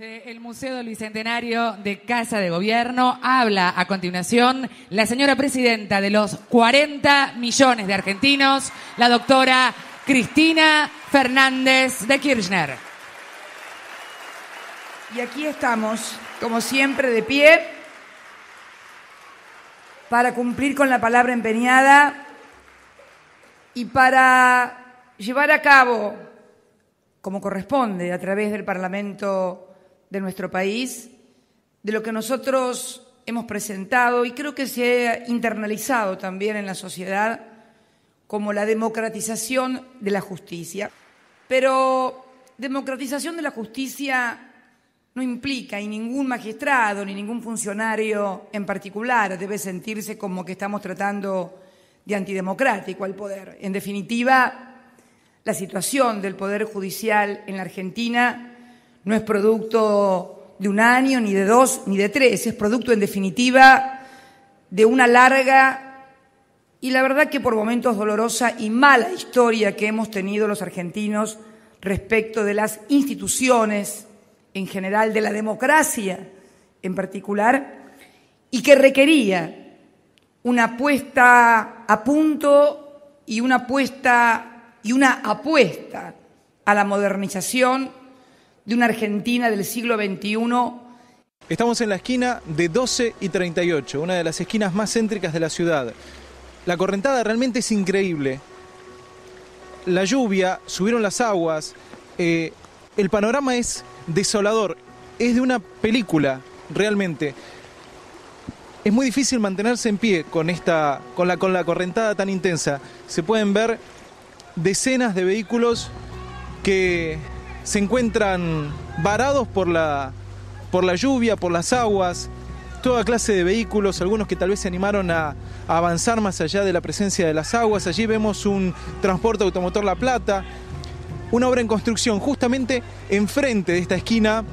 Desde el Museo del Bicentenario de Casa de Gobierno habla a continuación la señora presidenta de los 40 millones de argentinos, la doctora Cristina Fernández de Kirchner. Y aquí estamos, como siempre, de pie para cumplir con la palabra empeñada y para llevar a cabo, como corresponde, a través del Parlamento de nuestro país, de lo que nosotros hemos presentado y creo que se ha internalizado también en la sociedad como la democratización de la justicia. Pero democratización de la justicia no implica, y ningún magistrado ni ningún funcionario en particular debe sentirse como que estamos tratando de antidemocrático al poder. En definitiva, la situación del Poder Judicial en la Argentina no es producto de un año, ni de dos, ni de tres. Es producto, en definitiva, de una larga y, la verdad que por momentos dolorosa y mala historia que hemos tenido los argentinos respecto de las instituciones en general, de la democracia en particular, y que requería una puesta a punto y una apuesta a la modernización de una Argentina del siglo XXI. Estamos en la esquina de 12 y 38, una de las esquinas más céntricas de la ciudad. La correntada realmente es increíble. La lluvia, subieron las aguas, el panorama es desolador, es de una película realmente. Es muy difícil mantenerse en pie con la correntada tan intensa. Se pueden ver decenas de vehículos que se encuentran varados por la lluvia, por las aguas, toda clase de vehículos, algunos que tal vez se animaron a avanzar más allá de la presencia de las aguas. Allí vemos un transporte automotor La Plata, una obra en construcción justamente enfrente de esta esquina,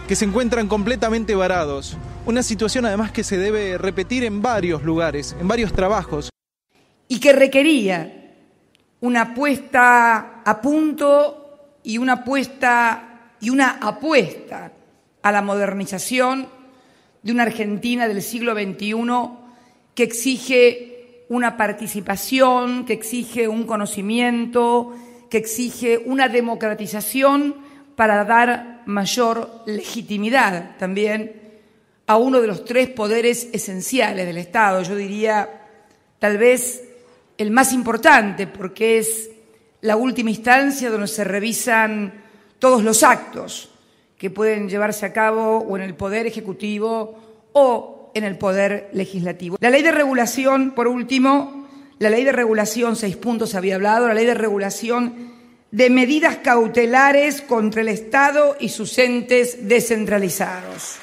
que se encuentran completamente varados. Una situación además que se debe repetir en varios lugares, en varios trabajos. Y que requería una puesta a punto y una apuesta a la modernización de una Argentina del siglo XXI que exige una participación, que exige un conocimiento, que exige una democratización para dar mayor legitimidad también a uno de los tres poderes esenciales del Estado. Yo diría, tal vez, el más importante, porque es la última instancia donde se revisan todos los actos que pueden llevarse a cabo o en el Poder Ejecutivo o en el Poder Legislativo. La ley de regulación, por último, la ley de regulación, 6 puntos había hablado, la ley de regulación de medidas cautelares contra el Estado y sus entes descentralizados.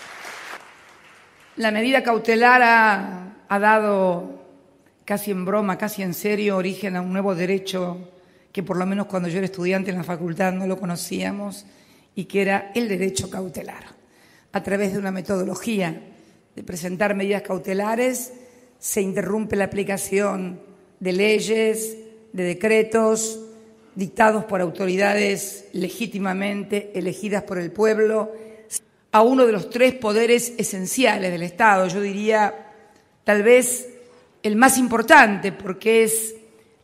La medida cautelar ha dado, casi en broma, casi en serio, origen a un nuevo derecho que por lo menos cuando yo era estudiante en la facultad no lo conocíamos, y que era el derecho cautelar. A través de una metodología de presentar medidas cautelares se interrumpe la aplicación de leyes, de decretos dictados por autoridades legítimamente elegidas por el pueblo a uno de los tres poderes esenciales del Estado. Yo diría, tal vez, el más importante, porque es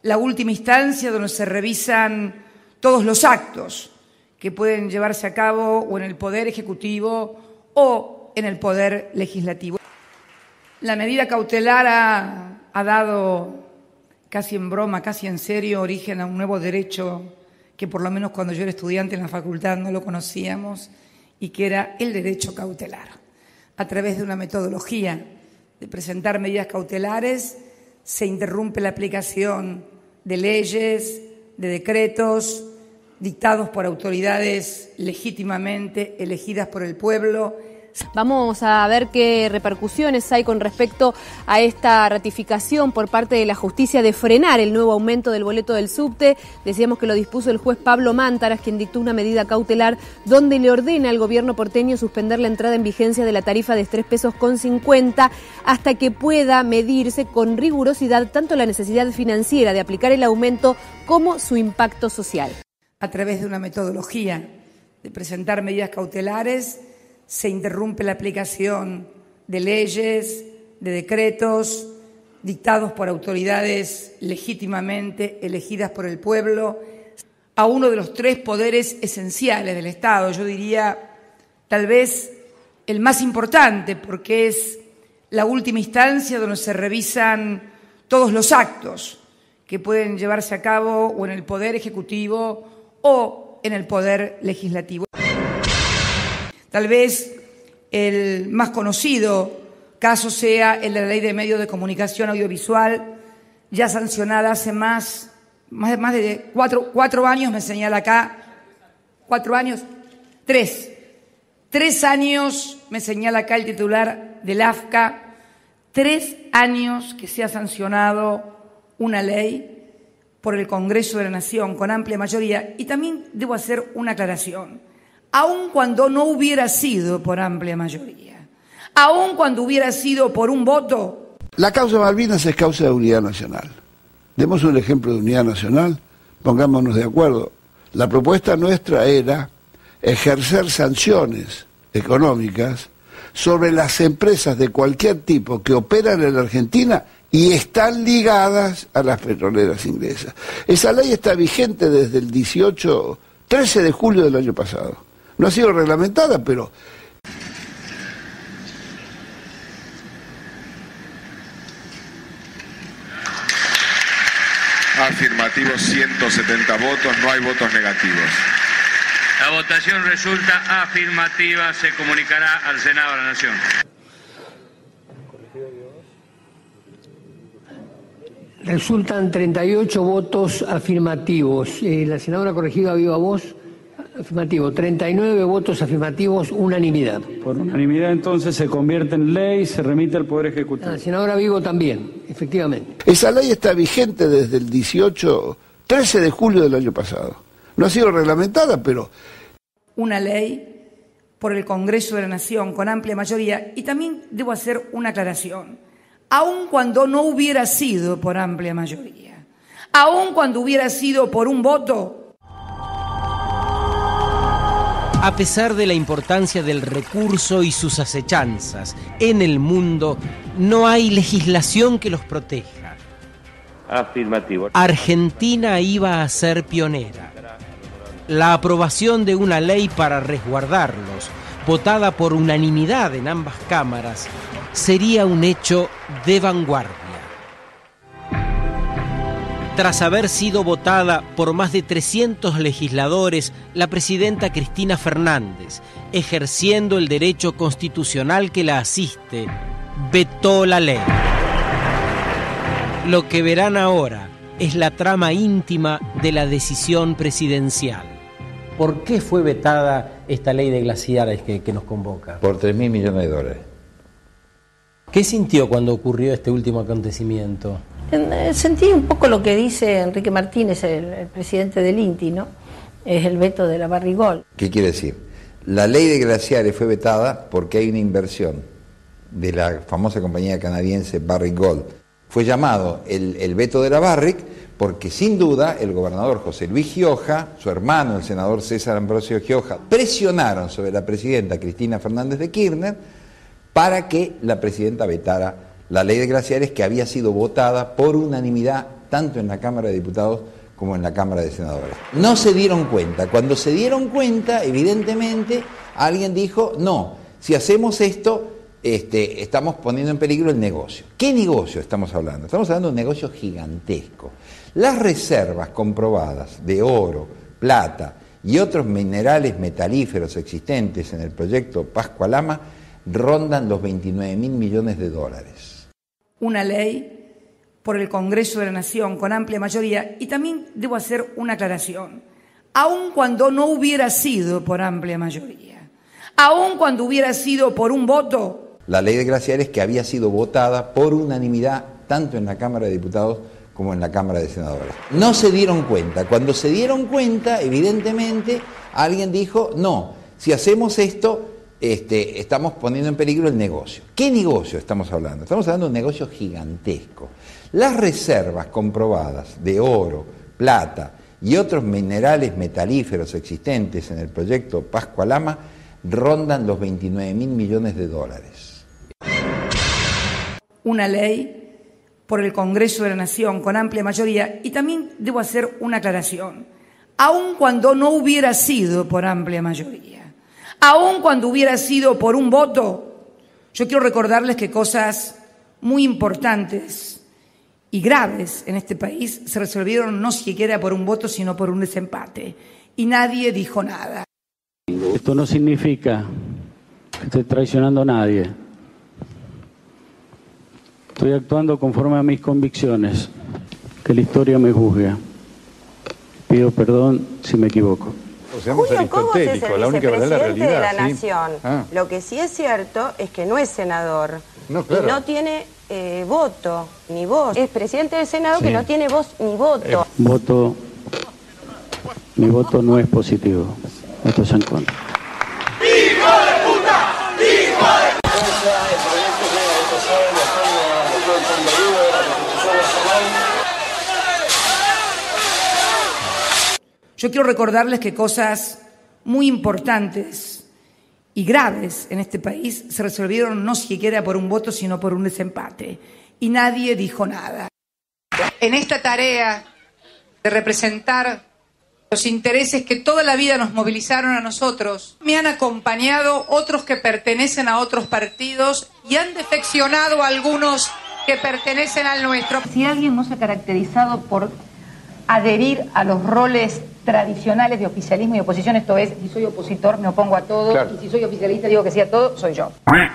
la última instancia donde se revisan todos los actos que pueden llevarse a cabo o en el Poder Ejecutivo o en el Poder Legislativo. La medida cautelar ha dado, casi en broma, casi en serio, origen a un nuevo derecho que por lo menos cuando yo era estudiante en la facultad no lo conocíamos, y que era el derecho cautelar. A través de una metodología de presentar medidas cautelares se interrumpe la aplicación de leyes, de decretos dictados por autoridades legítimamente elegidas por el pueblo. Vamos a ver qué repercusiones hay con respecto a esta ratificación por parte de la justicia de frenar el nuevo aumento del boleto del subte. Decíamos que lo dispuso el juez Pablo Mántaras, quien dictó una medida cautelar donde le ordena al gobierno porteño suspender la entrada en vigencia de la tarifa de 3,50 pesos hasta que pueda medirse con rigurosidad tanto la necesidad financiera de aplicar el aumento como su impacto social. A través de una metodología de presentar medidas cautelares se interrumpe la aplicación de leyes, de decretos dictados por autoridades legítimamente elegidas por el pueblo, a uno de los tres poderes esenciales del Estado, yo diría tal vez el más importante, porque es la última instancia donde se revisan todos los actos que pueden llevarse a cabo o en el Poder Ejecutivo o en el Poder Legislativo. Tal vez el más conocido caso sea el de la Ley de Medios de Comunicación Audiovisual, ya sancionada hace más de cuatro años, me señala acá. 4 años, 3 años, me señala acá el titular del AFCA, 3 años que se ha sancionado una ley por el Congreso de la Nación con amplia mayoría. Y también debo hacer una aclaración. Aun cuando no hubiera sido por amplia mayoría, aun cuando hubiera sido por un voto. La causa Malvinas es causa de unidad nacional. Demos un ejemplo de unidad nacional, pongámonos de acuerdo. La propuesta nuestra era ejercer sanciones económicas sobre las empresas de cualquier tipo que operan en la Argentina y están ligadas a las petroleras inglesas. Esa ley está vigente desde el 13 de julio del año pasado. No ha sido reglamentada, pero... Afirmativos 170 votos, no hay votos negativos. La votación resulta afirmativa, se comunicará al Senado de la Nación. Resultan 38 votos afirmativos. La senadora Corregido, viva voz. Afirmativo. 39 votos afirmativos, unanimidad. Por unanimidad, entonces, se convierte en ley, se remite al Poder Ejecutivo. La senadora Vigo también, efectivamente. Esa ley está vigente desde el 13 de julio del año pasado. No ha sido reglamentada, pero... Una ley por el Congreso de la Nación con amplia mayoría. Y también debo hacer una aclaración. Aun cuando no hubiera sido por amplia mayoría, aun cuando hubiera sido por un voto... A pesar de la importancia del recurso y sus acechanzas en el mundo, no hay legislación que los proteja. Afirmativo. Argentina iba a ser pionera. La aprobación de una ley para resguardarlos, votada por unanimidad en ambas cámaras, sería un hecho de vanguardia. Tras haber sido votada por más de 300 legisladores, la presidenta Cristina Fernández, ejerciendo el derecho constitucional que la asiste, vetó la ley. Lo que verán ahora es la trama íntima de la decisión presidencial. ¿Por qué fue vetada esta ley de glaciares que nos convoca? Por $3.000 millones. ¿Qué sintió cuando ocurrió este último acontecimiento? Sentí un poco lo que dice Enrique Martínez, el presidente del INTI, ¿no? Es el veto de la Barrigol. ¿Qué quiere decir? La ley de glaciares fue vetada porque hay una inversión de la famosa compañía canadiense Barrick Gold. Fue llamado el veto de la Barrick porque sin duda el gobernador José Luis Gioja, su hermano el senador César Ambrosio Gioja, presionaron sobre la presidenta Cristina Fernández de Kirchner para que la presidenta vetara la ley de glaciares que había sido votada por unanimidad tanto en la Cámara de Diputados como en la Cámara de Senadores. No se dieron cuenta. Cuando se dieron cuenta, evidentemente, alguien dijo, no, si hacemos esto, estamos poniendo en peligro el negocio. ¿Qué negocio estamos hablando? Estamos hablando de un negocio gigantesco. Las reservas comprobadas de oro, plata y otros minerales metalíferos existentes en el proyecto Pascua Lama rondan los $29.000 millones. Una ley por el Congreso de la Nación con amplia mayoría. Y también debo hacer una aclaración. Aun cuando no hubiera sido por amplia mayoría, aun cuando hubiera sido por un voto... La ley de glaciares que había sido votada por unanimidad tanto en la Cámara de Diputados como en la Cámara de Senadores. No se dieron cuenta. Cuando se dieron cuenta, evidentemente, alguien dijo, no, si hacemos esto... estamos poniendo en peligro el negocio. ¿Qué negocio estamos hablando? Estamos hablando de un negocio gigantesco. Las reservas comprobadas de oro, plata y otros minerales metalíferos existentes en el proyecto Pascua Lama rondan los 29.000 millones de dólares. Una ley por el Congreso de la Nación con amplia mayoría, y también debo hacer una aclaración, aun cuando no hubiera sido por amplia mayoría, aun cuando hubiera sido por un voto, yo quiero recordarles que cosas muy importantes y graves en este país se resolvieron no siquiera por un voto, sino por un desempate, y nadie dijo nada. Esto no significa que esté traicionando a nadie. Estoy actuando conforme a mis convicciones. Que la historia me juzgue. Pido perdón si me equivoco. Julio Cobos es el vicepresidente de la Nación. Lo que sí es cierto es que no es senador. No, claro. Y no tiene voto, ni voz. Es presidente del Senado que no tiene voz ni voto. Mi voto no es positivo. Esto es en contra. ¡Hijo de puta! ¡Hijo de puta! Yo quiero recordarles que cosas muy importantes y graves en este país se resolvieron no siquiera por un voto, sino por un desempate, y nadie dijo nada. En esta tarea de representar los intereses que toda la vida nos movilizaron a nosotros, me han acompañado otros que pertenecen a otros partidos y han defeccionado a algunos que pertenecen al nuestro. Si alguien no se ha caracterizado por adherir a los roles tradicionales de oficialismo y oposición, esto es, si soy opositor me opongo a todo, claro, y si soy oficialista digo que sí a todo, soy yo.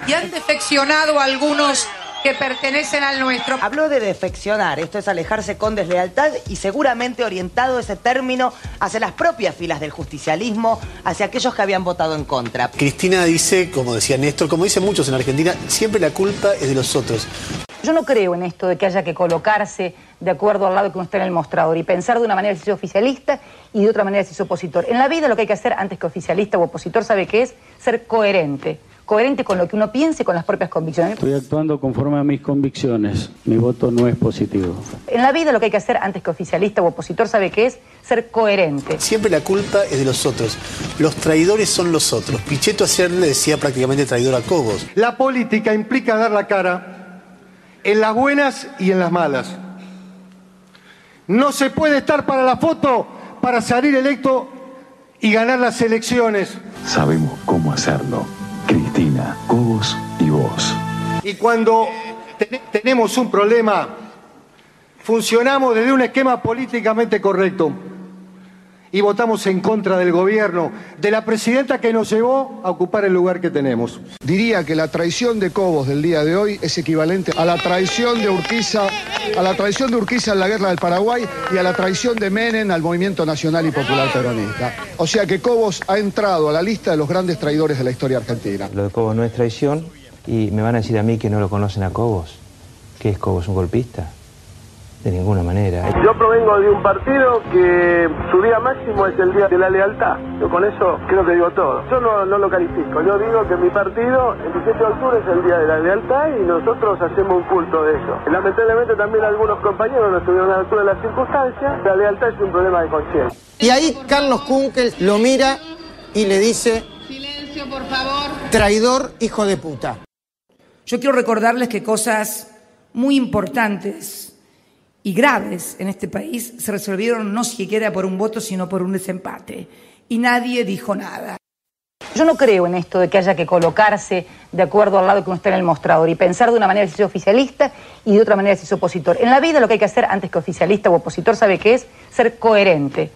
Y han defeccionado a algunos que pertenecen al nuestro. Habló de defeccionar, esto es alejarse con deslealtad y seguramente orientado ese término hacia las propias filas del justicialismo, hacia aquellos que habían votado en contra. Cristina dice, como decía Néstor, como dicen muchos en Argentina, siempre la culpa es de los otros. Yo no creo en esto de que haya que colocarse de acuerdo al lado que uno está en el mostrador y pensar de una manera si soy oficialista y de otra manera si soy opositor. En la vida lo que hay que hacer antes que oficialista o opositor, ¿sabe qué es? Ser coherente. Coherente con lo que uno piense y con las propias convicciones. Estoy actuando conforme a mis convicciones. Mi voto no es positivo. En la vida lo que hay que hacer antes que oficialista o opositor, ¿sabe qué es? Ser coherente. Siempre la culpa es de los otros. Los traidores son los otros. Pichetto ayer le decía prácticamente traidor a Cobos. La política implica dar la cara en las buenas y en las malas. No se puede estar para la foto para salir electo y ganar las elecciones. Sabemos cómo hacerlo. Cristina, Cobos y vos. Y cuando tenemos un problema, funcionamos desde un esquema políticamente correcto y votamos en contra del gobierno, de la presidenta que nos llevó a ocupar el lugar que tenemos. Diría que la traición de Cobos del día de hoy es equivalente a la traición de Urquiza, en la guerra del Paraguay y a la traición de Menem al movimiento nacional y popular peronista. O sea que Cobos ha entrado a la lista de los grandes traidores de la historia argentina. Lo de Cobos no es traición y me van a decir a mí que no lo conocen a Cobos. ¿Qué es Cobos, un golpista? De ninguna manera. Yo provengo de un partido que su día máximo es el día de la lealtad. Yo con eso creo que digo todo. Yo no lo califico. Yo digo que mi partido, el 17 de octubre, es el día de la lealtad y nosotros hacemos un culto de eso. Lamentablemente también algunos compañeros no estuvieron a la altura de las circunstancias. La lealtad es un problema de conciencia. Y ahí Carlos Kunkel lo mira y le dice: silencio, por favor. Traidor, hijo de puta. Yo quiero recordarles que cosas muy importantes y graves en este país se resolvieron no siquiera por un voto, sino por un desempate. Y nadie dijo nada. Yo no creo en esto de que haya que colocarse de acuerdo al lado que uno está en el mostrador y pensar de una manera si soy oficialista y de otra manera si soy opositor. En la vida lo que hay que hacer antes que oficialista o opositor, ¿sabe qué es? Ser coherente.